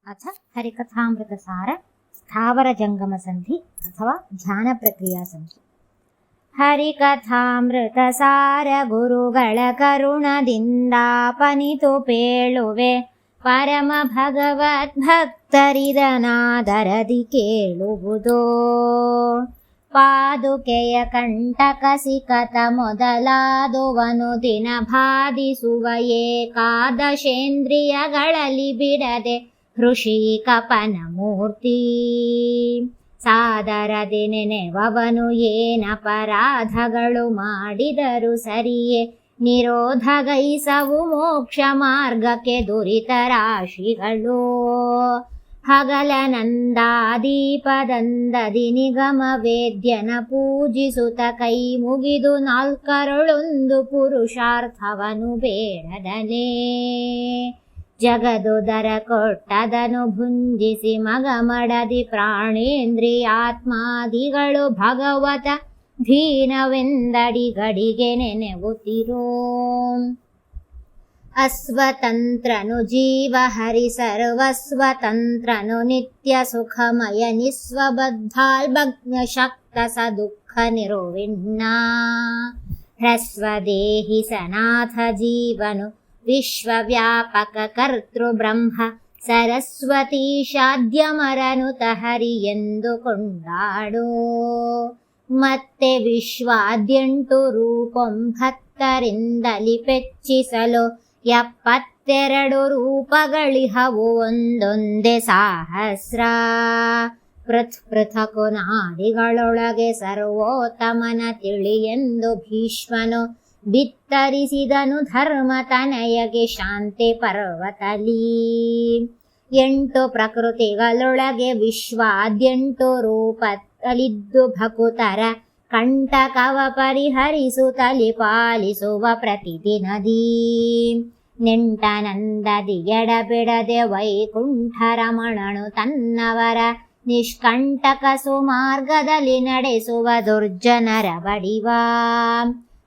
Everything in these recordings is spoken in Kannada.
अथ हरिकथामृतसार स्थावरजङ्गमसन्धि अथवा ध्यानप्रक्रियासन्धि। ಹರಿಕಥಾಮೃತಸಾರ ಗುರುಗಳ ಕರುಣದಿಂದಾಪನಿತು ಪೇಳುವೆ, ಪರಮ ಭಗವದ್ಭಕ್ತರಿದನಾದರದಿ ಕೇಳುವುದೋ. ಪಾದುಕೆಯ ಕಂಟಕ ಸಿಕತ ಮೊದಲಾದುವನು ದಿನ ಬಾಧಿಸುವ ಏಕಾದಶೇಂದ್ರಿಯಗಳಲ್ಲಿ ಬಿಡದೆ ಹೃಷಿಕಪನ ಮೂರ್ತಿ. ಸಾದರದಿ ನೆನೆವವನು ಏನಪರಾಧಗಳು ಮಾಡಿದರು ಸರಿಯೇ, ನಿರೋಧಗೈಸವು ಮೋಕ್ಷ ಮಾರ್ಗಕ್ಕೆ ದುರಿತ ರಾಶಿಗಳು. ಹಗಲನಂದಾದೀಪದಂದದಿ ನಿಗಮ ವೇದ್ಯನ ಪೂಜಿಸುತ್ತ ಕೈ ಮುಗಿದು ನಾಲ್ಕರಳೊಂದು ಪುರುಷಾರ್ಥವನು ಬೇಡದಲೇ. ಜಗದುದರ ಕೊಟ್ಟದನು ಭುಂಜಿಸಿ ಮಗಮಡದಿ ಪ್ರಾಣೇಂದ್ರಿಯಾತ್ಮಾದಿಗಳು ಭಗವತ ಧೀನವೆಂದಡಿಗಡಿಗೆ ನೆನೆವುತ್ತಿರೋ. ಅಸ್ವತಂತ್ರನು ಜೀವ ಹರಿ ಸರ್ವಸ್ವತಂತ್ರನು ನಿತ್ಯ ಸುಖಮಯ ನಿಸ್ವಬದ್ಧಾಲ್ಭಗ್ನ ಶಕ್ತ ಸ ದುಃಖ ನಿರುವಿಣ್ಣ. ಹ್ರಸ್ವದೇಹಿ ಸನಾಥ ಜೀವನು ವಿಶ್ವವ್ಯಾಪಕ ಕರ್ತೃ ಬ್ರಹ್ಮ ಸರಸ್ವತೀಶಾದ್ಯಮರನುತ ಹರಿ ಎಂದು ಕೊಂಡಾಡೋ. ಮತ್ತೆ ವಿಶ್ವಾದ್ಯಂಟು ರೂಪೊಂಬತ್ತರಿಂದಲಿ ಪೆಚ್ಚಿಸಲು 72 ರೂಪಗಳಿಹವು ಒಂದೊಂದೇ ಸಹಸ್ರ. ಪೃಥಕು ನಾಡಿಗಳೊಳಗೆ ಸರ್ವೋತ್ತಮನ ತಿಳಿಯೆಂದು ಭೀಷ್ಮನು ಬಿತ್ತರಿಸಿದನು ಧರ್ಮತನಯಗೆ ಶಾಂತಿ ಪರ್ವತಲಿ. 8 ಪ್ರಕೃತಿಗಳೊಳಗೆ ವಿಶ್ವಾದ್ಯಂಟು ರೂಪದಲ್ಲಿದ್ದು ಭಕುತರ ಕಂಟಕವ ಪರಿಹರಿಸುತ್ತಲಿ ಪಾಲಿಸುವ ಪ್ರತಿದಿನದಿ. ನೆಂಟನಂದದಿ ಎಡಬಿಡದೆ ವೈಕುಂಠ ರಮಣನು ತನ್ನವರ ನಿಷ್ಕಂಟಕ ಸುಮಾರ್ಗದಲ್ಲಿ ನಡೆಸುವ ದುರ್ಜನರ ಬಡಿವ.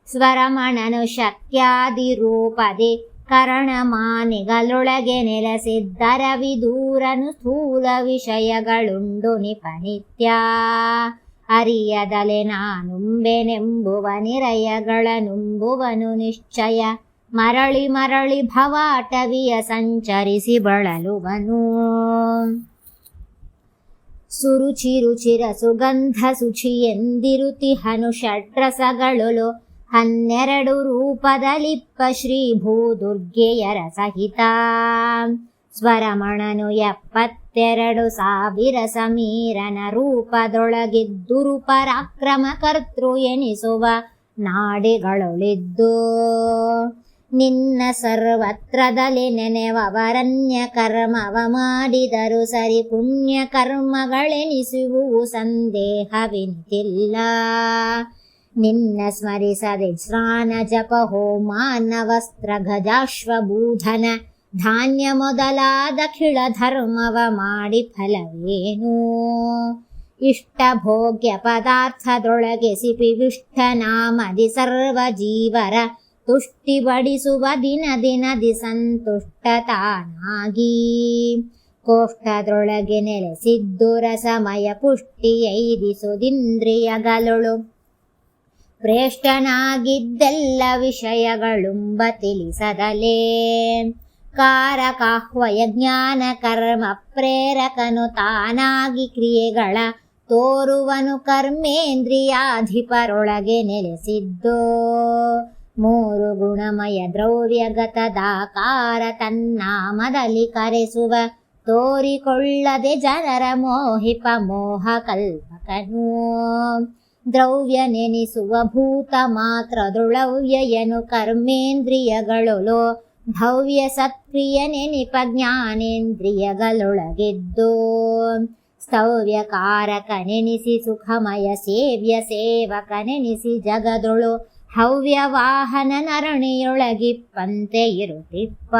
ಸ್ವರಮಣನು ಶಕ್ಯಾದಿ ರೂಪದಿ ಕರಣಮಾನಿಗಳೊಳಗೆ ನೆಲೆಸಿದ್ದರ ವಿದೂರನು ಸ್ಥೂಲ ವಿಷಯಗಳುಂಡು ನಿಪನಿತ್ಯ. ಅರಿಯದಲೆ ನಾನುಂಬೆನೆಂಬುವ ನಿರಯಗಳ ನುಂಬುವನು ನಿಶ್ಚಯ. ಮರಳಿ ಮರಳಿ ಭವಾಟವಿಯ ಸಂಚರಿಸಿ ಬಳಲುವನು. ಸುರುಚಿರುಚಿರ ಸುಗಂಧ ಶುಚಿ ಎಂದಿರುತಿಹನು ಷಡ್ರಸಗಳು 12 ರೂಪದಲಿಪ್ಪ ಶ್ರೀ ಭೂದುರ್ಗೆಯರ ಸಹಿತ. ಸ್ವರಮಣನು 72,000 ಸಮೀರನ ರೂಪದೊಳಗಿದ್ದುರು ಪರಾಕ್ರಮ ಕರ್ತೃ ಎನಿಸುವ ನಾಡಿಗಳೊಳಿದ್ದು. ನಿನ್ನ ಸರ್ವತ್ರದಲ್ಲಿ ನೆನೆವವರನ್ಯ ಕರ್ಮವ ಮಾಡಿದರು ಸರಿ, ಪುಣ್ಯ ಕರ್ಮಗಳೆನಿಸುವು ಸಂದೇಹವಿನಿತಿಲ್ಲ. ನಿನ್ನ ಸ್ಮರಿಸದೆ ಸ್ನಾನ ಜಪ ಹೋಮಾನ ವಸ್ತ್ರ ಗಜಾಶ್ವಭೂಧನ ಧಾನ್ಯ ಮೊದಲಾದ ಖಿಳ ಧರ್ಮವ ಮಾಡಿ ಫಲವೇನು. ಇಷ್ಟ ಭೋಗ್ಯ ಪದಾರ್ಥದೊಳಗೆ ಸಿಪಿ ವಿಷ್ಠನಾಮದಿ ಸರ್ವ ಜೀವರ ತುಷ್ಟಿ ಬಡಿಸುವ ದಿನ ದಿನದಿ ಸಂತುಷ್ಟ ತಾನಾಗಿ. ಕೋಷ್ಠದೊಳಗೆ ನೆಲೆಸಿದ್ದು ರಸಮಯ ಪುಷ್ಟಿಯೈದಿಸುದಿಂದ್ರಿಯಗಳೊಳು ಪ್ರೇಷ್ಠನಾಗಿದ್ದೆಲ್ಲ ವಿಷಯಗಳುಂಬ ತಿಳಿಸದಲೇ. ಕಾರಕಾಹ್ವಯ ಜ್ಞಾನ ಕರ್ಮ ಪ್ರೇರಕನು ತಾನಾಗಿ ಕ್ರಿಯೆಗಳ ತೋರುವನು ಕರ್ಮೇಂದ್ರಿಯಾಧಿಪರೊಳಗೆ ನೆಲೆಸಿದ್ದೋ. 3 ಗುಣಮಯ ದ್ರವ್ಯಗತದಾಕಾರ ತನ್ನಾಮದಲ್ಲಿ ಕರೆಸುವ ತೋರಿಕೊಳ್ಳದೆ ಜನರ ಮೋಹಿಪ ಮೋಹ ಕಲ್ಪಕನು. ದ್ರವ್ಯ ನೆನಿಸುವ ಭೂತ ಮಾತ್ರದೊಳವ್ಯಯನು ಕರ್ಮೇಂದ್ರಿಯಗಳೊಳು ಭವ್ಯ ಸತ್ಪ್ರಿಯ ನೆನಿಪ ಜ್ಞಾನೇಂದ್ರಿಯಗಳೊಳಗಿದ್ದು. ಸ್ತವ್ಯಕಾರಕ ನೆನಿಸಿ ಸುಖಮಯ ಸೇವ್ಯ ಸೇವಕ ನೆನಿಸಿ ಜಗದೊಳು ಹವ್ಯ ವಾಹನ ನರಣಿಯೊಳಗಿಪ್ಪಂತೆ ಇರುತ್ತಿಪ್ಪ.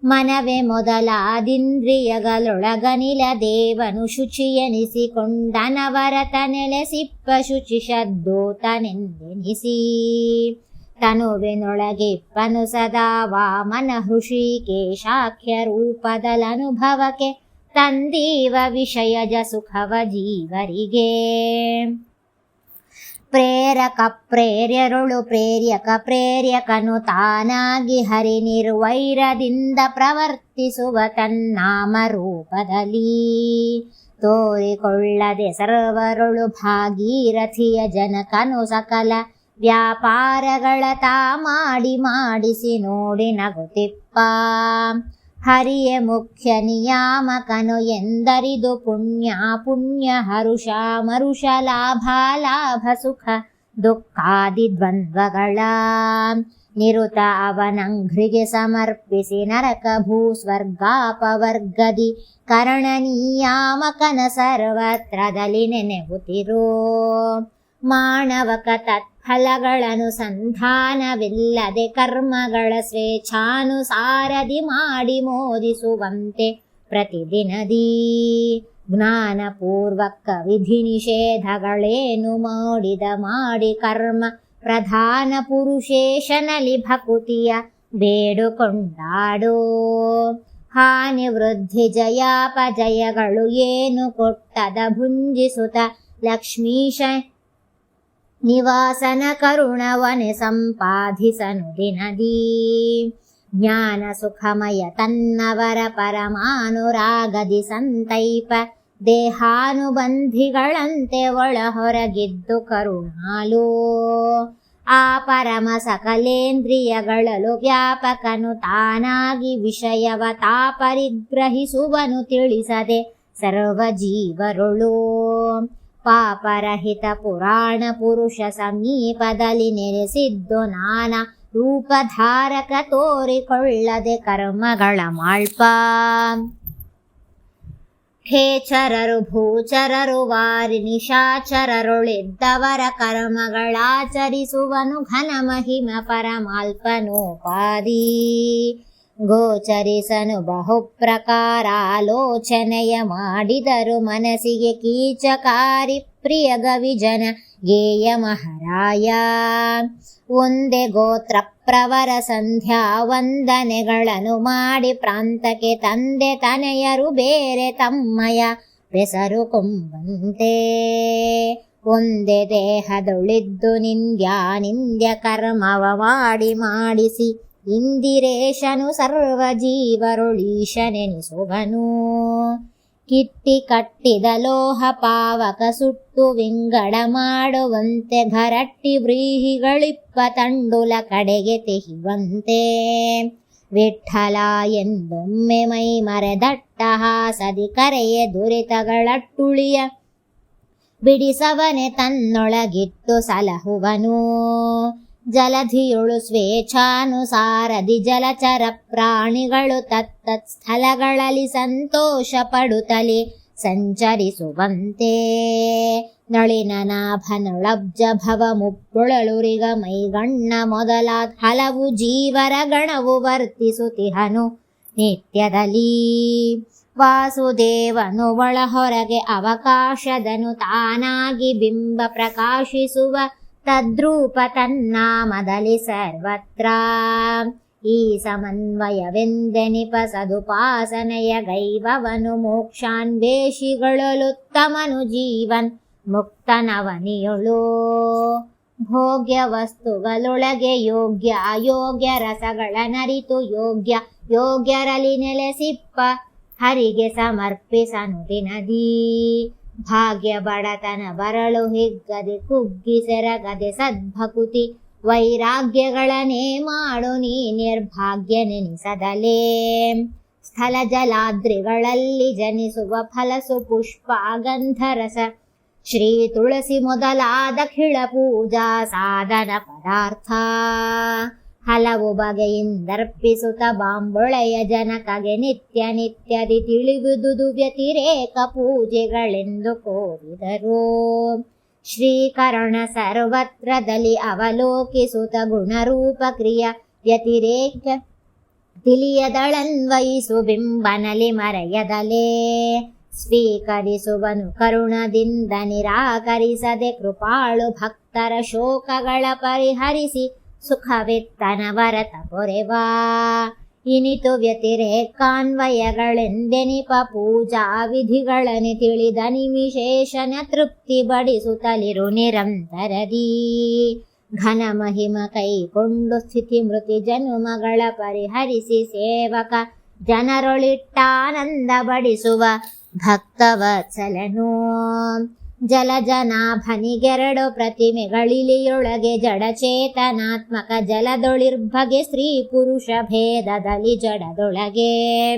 ಮನವೇ ಮೊದಲಾದಿಂದ್ರಿಯಗಳೊಳಗನಿಲ ದೇವನು ಶುಚಿಯೆನಿಸಿಕೊಂಡನವರತ ನೆಲೆಸಿಪ್ಪ ಶುಚಿ ಶದ್ದೋತನೆಂದೆನಿಸಿ. ತನುವಿನೊಳಗಿಪ್ಪನು ಸದಾ ವಾಮನ ಹೃಷಿಕೇಶಾಖ್ಯ ರೂಪದಲನುಭವಕ್ಕೆ ತಂದೀವ ವಿಷಯಜ ಸುಖವ ಜೀವರಿಗೆ. ಪ್ರೇರಕ ಪ್ರೇರ್ಯರುಳು ಪ್ರೇರ್ಯಕ ಪ್ರೇರ್ಯಕನು ತಾನಾಗಿ ಹರಿ ನಿರ್ವೈರದಿಂದ ಪ್ರವರ್ತಿಸುವ ತನ್ನಾಮ ರೂಪದಲ್ಲಿ ತೋರಿಕೊಳ್ಳದೆ ಸರ್ವರುಳು ಭಾಗೀರಥಿಯ ಜನಕನು ಸಕಲ ವ್ಯಾಪಾರಗಳ ತಾ ಮಾಡಿಸಿ ನೋಡಿ ನಗುತ್ತಿಪ್ಪ. ಹರಿಯ ಮುಖ್ಯ ನಿಯಾಮಕನು ಎಂದರಿದು ಪುಣ್ಯ ಹರುಷ ಮರುಷ ಲಾಭ ಸುಖ ದುಃಖಾದಿ ದ್ವಂದ್ವಗಳ ನಿರುತ ಅವನಂಘ್ರಿಗೆ ಸಮರ್ಪಿಸಿ ನರಕ ಭೂಸ್ವರ್ಗಾಪವರ್ಗದಿ ಕರ್ಣ ನಿಯಾಮಕನ ಸರ್ವತ್ರದಲ್ಲಿ ನೆನೆಗುತ್ತಿರೋ. ಮಾನವಕ ತತ್ಫಲಗಳನುಸಂಧಾನವಿಲ್ಲದೆ ಕರ್ಮಗಳ ಸ್ವೇಚ್ಛಾನುಸಾರದಿ ಮಾಡಿ ಮೋದಿಸುವಂತೆ ಪ್ರತಿದಿನದೀ ಜ್ಞಾನಪೂರ್ವಕ ವಿಧಿ ನಿಷೇಧಗಳೇನು ಮಾಡಿ ಕರ್ಮ ಪ್ರಧಾನ ಪುರುಷೇಶನಲ್ಲಿ ಭಕುತಿಯ ಬೇಡುಕೊಂಡಾಡೋ. ಹಾನಿ ವೃದ್ಧಿ ಜಯಾಪಜಯಗಳು ಏನು ಕೊಟ್ಟದ ಭುಂಜಿಸುತ್ತ ಲಕ್ಷ್ಮೀಶ ನಿವಾಸನ ಕರುಣವನೆ ಸಂಪಾದಿಸನು ದಿನದೀ. ಜ್ಞಾನ ಸುಖಮಯ ತನ್ನವರ ಪರಮಾನುರಾಗದಿ ಸಂತೈಪ ದೇಹಾನುಬಂಧಿಗಳಂತೆ ಒಳ ಹೊರಗಿದ್ದು ಕರುಣಾಲೋ. ಆ ಪರಮ ಸಕಲೇಂದ್ರಿಯಗಳಲು ವ್ಯಾಪಕನು ತಾನಾಗಿ ವಿಷಯವ ತಾ ಪರಿಗ್ರಹಿಸುವನು ತಿಳಿಸದೆ ಸರ್ವ ಜೀವರುಳು. ಪಾಪರಹಿತ ಪುರಾಣ ಪುರುಷ ಸಮೀಪದಲ್ಲಿ ನೆಲೆಸಿದ್ದು ನಾನಾ ರೂಪಧಾರಕ ತೋರಿಕೊಳ್ಳದೆ ಕರ್ಮಗಳ ಮಾಳ್ಪ. ಖೇಚರರು ಭೂಚರರು ವಾರಿ ನಿಶಾಚರರುಳಿದ್ದವರ ಕರ್ಮಗಳಾಚರಿಸುವನು ಘನ ಮಹಿಮ ಪರಮಾಲ್ಪನೋಪಾದಿ. ಗೋಚರಿಸನು ಬಹುಪ್ರಕಾರಾಲೋಚನೆಯ ಮಾಡಿದರು ಮನಸ್ಸಿಗೆ ಕೀಚಕಾರಿ ಪ್ರಿಯ ಗವಿಜನ ಗೇಯ ಮಹಾರಾಯ. ಒಂದೇ ಗೋತ್ರ ಪ್ರವರ ಸಂಧ್ಯಾ ವಂದನೆಗಳನ್ನು ಮಾಡಿ ಪ್ರಾಂತಕ್ಕೆ ತಂದೆ ತನೆಯರು ಬೇರೆ ತಮ್ಮಯ ಬೆಸರು ಕೊಂಬಂತೆ. ಒಂದೇ ದೇಹದೊಳಿದ್ದು ನಿಂದ್ಯ ಕರ್ಮವ ಮಾಡಿಸಿ ಇಂದಿರೇಶನು ಸರ್ವ ಜೀವರುಳೀಶನೆನಿಸುವನು. ಕಿಟ್ಟಿ ಕಟ್ಟಿದ ಲೋಹ ಪಾವಕ ಸುಟ್ಟು ವಿಂಗಡ ಮಾಡುವಂತೆ ಘರಟ್ಟಿ ವ್ರೀಹಿಗಳಿಪ್ಪ ತಂಡುಲ ಕಡೆಗೆ ತೆಹಿವಂತೆ. ವಿಠ್ಠಲ ಎಂದೊಮ್ಮೆ ಮೈ ಮರೆದಟ್ಟ ಹಾಸದಿ ಕರೆಯ ದುರಿತಗಳಟ್ಟುಳಿಯ ಬಿಡಿಸವನೆ ತನ್ನೊಳಗಿಟ್ಟು ಸಲಹುವನು. ಜಲಧಿಯುಳು ಸ್ವೇಚ್ಛಾನುಸಾರದಿ ಜಲಚರ ಪ್ರಾಣಿಗಳು ತತ್ತತ್ ಸ್ಥಳಗಳಲ್ಲಿ ಸಂತೋಷ ಪಡುತ್ತಲೇ ಸಂಚರಿಸುವಂತೆ. ನಳಿನ ನಾಭನೊಳಬ್ಜ ಭವ ಮುಪ್ಪುಳಲುರಿಗ ಮೈಗಣ್ಣ ಮೊದಲಾದ ಹಲವು ಜೀವರ ಗಣವು ವರ್ತಿಸುತ್ತಿಹನು ನಿತ್ಯದಲ್ಲಿ. ವಾಸುದೇವನು ಒಳ ಹೊರಗೆ ಅವಕಾಶದನು ತಾನಾಗಿ ಬಿಂಬ ಪ್ರಕಾಶಿಸುವ ತದ್ರೂಪ ತನ್ನಾಮದಲ್ಲಿ ಸರ್ವತ್ರ. ಈ ಸಮನ್ವಯವೆಂದೆನಿಪ ಸದುಪಾಸನೆಯ ಗೈವವನು ಮೋಕ್ಷಾನ್ವೇಷಿಗಳಲುತ್ತಮನು ಜೀವನ್ ಮುಕ್ತನವನಿಯೊಳು. ಭೋಗ್ಯ ವಸ್ತುಗಳೊಳಗೆ ಯೋಗ್ಯ ಅಯೋಗ್ಯ ರಸಗಳ ನರಿತು ಯೋಗ್ಯರಲ್ಲಿ ನೆಲೆಸಿಪ್ಪ ಹರಿಗೆ ಸಮರ್ಪಿಸನು ದಿನದೀ. ಭಾಗ್ಯ ಬಡತನ ಬರಳು ಹಿಗ್ಗದೆ ಕುಗ್ಗಿ ಸೆರಗದೆ ಸದ್ಭಕುತಿ ವೈರಾಗ್ಯಗಳನ್ನೇ ಮಾಡು ನೀ ನಿರ್ಭಾಗ್ಯ ನೆನಿಸದಲೇ. ಸ್ಥಳ ಜಲಾದ್ರಿಗಳಲ್ಲಿ ಜನಿಸುವ ಫಲಸು ಪುಷ್ಪ ಗಂಧರಸ ಶ್ರೀ ತುಳಸಿ ಮೊದಲಾದ ಖಿಳ ಪೂಜಾ ಸಾಧನ ಪದಾರ್ಥ ಹಲವು ಬಗೆಯಿಂದರ್ಪಿಸುತ್ತ ಬಾಂಬೊಳೆಯ ಜನಕಗೆ ನಿತ್ಯದಿ ತಿಳಿಯುವುದು ವ್ಯತಿರೇಕ ಪೂಜೆಗಳೆಂದು ಕೋರಿದರು. ಶ್ರೀಕರಣ ಸರ್ವತ್ರದಲ್ಲಿ ಅವಲೋಕಿಸುತ್ತ ಗುಣರೂಪ ಕ್ರಿಯ ವ್ಯತಿರೇಕ ತಿಳಿಯದಳನ್ವಯಿಸು ಬಿಂಬನಲಿ ಮರೆಯದಲೇ. ಸ್ವೀಕರಿಸುವನು ಕರುಣದಿಂದ ನಿರಾಕರಿಸದೆ ಕೃಪಾಳು ಭಕ್ತರ ಶೋಕಗಳ ಪರಿಹರಿಸಿ ಸುಖವಿತ್ತನವರತ ಪೊರೆವಾ ಇನಿತು ವ್ಯತಿರೇಕಾನ್ವಯಗಳೆಂದೆನಿಪ ಪೂಜಾ ವಿಧಿಗಳನೆ ತಿಳಿದ ನಿಮಿಷೇಷನ ತೃಪ್ತಿ ಬಡಿಸುತ್ತಲಿರು ನಿರಂತರದಿ ಘನ ಮಹಿಮ ಕೈಕೊಂಡು ಸ್ಥಿತಿ ಮೃತಿ ಜನುಮಗಳ ಪರಿಹರಿಸಿ ಸೇವಕ ಜನರೊಳಿಟ್ಟಾನಂದ ಬಡಿಸುವ ಭಕ್ತವತ್ಸಲನು ಜಲಜನಾಭನಿಗೆರಡು ಪ್ರತಿಮೆಗಳಿಲಿಯೊಳಗೆ ಜಡಚೇತನಾತ್ಮಕ ಜಲದೊಳಿರ್ಭಗೆ ಸ್ತ್ರೀ ಪುರುಷ ಭೇದದಲ್ಲಿ ಜಡದೊಳಗೆ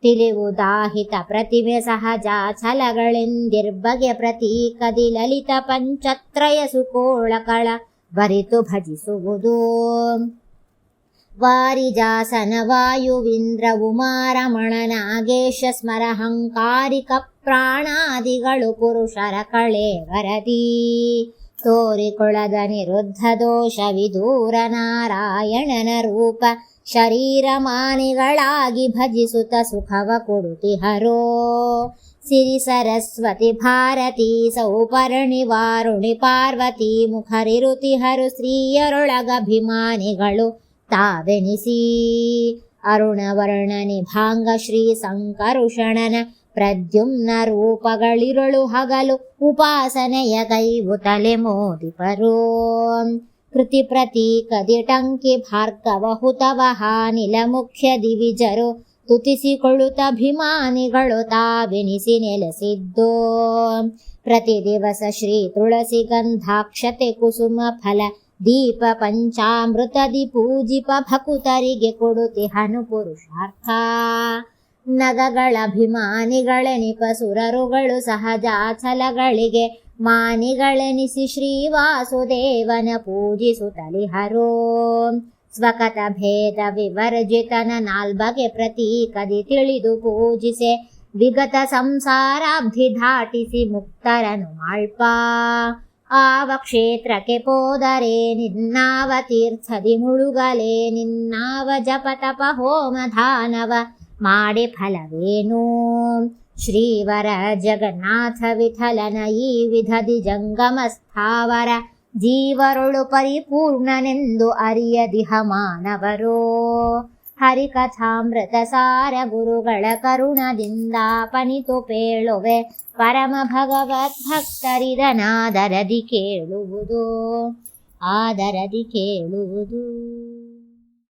ತಿಳಿವುದಾಹಿತ ಪ್ರತಿಮೆ ಸಹಜ ಛಲಗಳೆಂದಿರ್ಬಗೆ ಪ್ರತೀಕದಿ ಲಲಿತ ಪಂಚತ್ರಯ ಸುಕೋಳಕಳ ಬರಿತು ಭಜಿಸುವುದು ವಾರಿಜಾಸನ ವಾಯುವಿಂದ್ರ ಉಮಾರಮಣ ನಾಗೇಶ ಸ್ಮರಹಂಕಾರಿಕ ಪ್ರಾಣಾದಿಗಳು ಪುರುಷರ ಕಳೆ ವರದಿ ತೋರಿಕೊಳ್ಳದ ನಿರುದ್ಧ ದೋಷ ವಿದೂರ ನಾರಾಯಣನ ರೂಪ ಶರೀರ ಮಾನಿಗಳಾಗಿ ಭಜಿಸುತ್ತ ಸುಖವ ಕೊಡುತಿಹರೋ ಸಿರಿ ಸರಸ್ವತಿ ಭಾರತೀ ಸೌಪರ್ಣಿ ವಾರುಣಿ ಪಾರ್ವತಿ ಮುಖರಿರುತಿಹರು ಸ್ತ್ರೀಯರೊಳಗಭಿಮಾನಿಗಳು ತಾವೆನಿಸಿ ಅರುಣವರ್ಣ ನಿಭಾಂಗ ಶ್ರೀ ಸಂಕರುಷಣನ ಪ್ರದ್ಯುಮ್ನ ರೂಪಗಳಿರುಳು ಹಗಲು ಉಪಾಸನೆಯ ಕೈವು ತಲೆ ಮೋದಿಪರೋ ಕೃತಿ ಪ್ರತೀಕದಿಟಂಕಿ ಭಾರ್ಗವ ಹುತವಹಾನಿಲ ಮುಖ್ಯ ದಿವಿಜರು ತುತಿಸಿಕೊಳ್ಳುತ್ತಭಿಮಾನಿಗಳು ತಾವೆನಿಸಿ ನೆಲೆಸಿದ್ದೋ ಪ್ರತಿ ದಿವಸ ಶ್ರೀ ತುಳಸಿ ಗಂಧಾಕ್ಷತೆ ಕುಸುಮ ಫಲ ದೀಪ ಪಂಚಾಮೃತದಿ ಪೂಜಿಪ ಭಕುತರಿಗೆ ಕೊಡುತಿಹನು ಪುರುಷಾರ್ಥ ನಗಗಳಭಿಮಾನಿಗಳೆನಿಪ ಸುರರುಗಳು ಸಹಜಾಚಲಗಳಿಗೆ ಮಾನಿಗಳೆನಿಸಿ ಶ್ರೀವಾಸುದೇವನ ಪೂಜಿಸುತ್ತಲಿಹರೋ ಸ್ವಕತ ಭೇದ ವಿವರ್ಜಿತನ ನಾಲ್ಬಗೆ ಪ್ರತೀಕದಿ ತಿಳಿದು ಪೂಜಿಸೆ ವಿಗತ ಸಂಸಾರಾಬ್ಧಿ ಧಾಟಿಸಿ ಮುಕ್ತರನು ಮಾಳ್ಪ ಆವ ಕ್ಷೇತ್ರಕ್ಕೆ ಪೋದರೆ ನಿನ್ನಾವ ತೀರ್ಥದಿ ಮುಳುಗಲೆ ನಿನ್ನಾವ ಜಪತಪ ಹೋಮ ದಾನವ ಮಾಡಿ ಫಲವೇನು ಶ್ರೀವರ ಜಗನ್ನಾಥ ವಿಠಲನ ಈ ವಿಧದಿ ಜಂಗಮ ಸ್ಥಾವರ ಜೀವರುಳು ಪರಿಪೂರ್ಣನೆಂದು ಅರಿಯದಿಹ ಮಾನವರೋ ಹರಿಕಥಾಮೃತ ಸಾರ ಗುರುಗಳ ಕರುಣದಿಂದ ಪನಿತು ಪೇಳುವೆ ಪರಮ ಭಗವದ್ಭಕ್ತರಿದನಾದರದಿ ಕೇಳುವುದು ಆದರದಿ ಕೇಳುವುದು.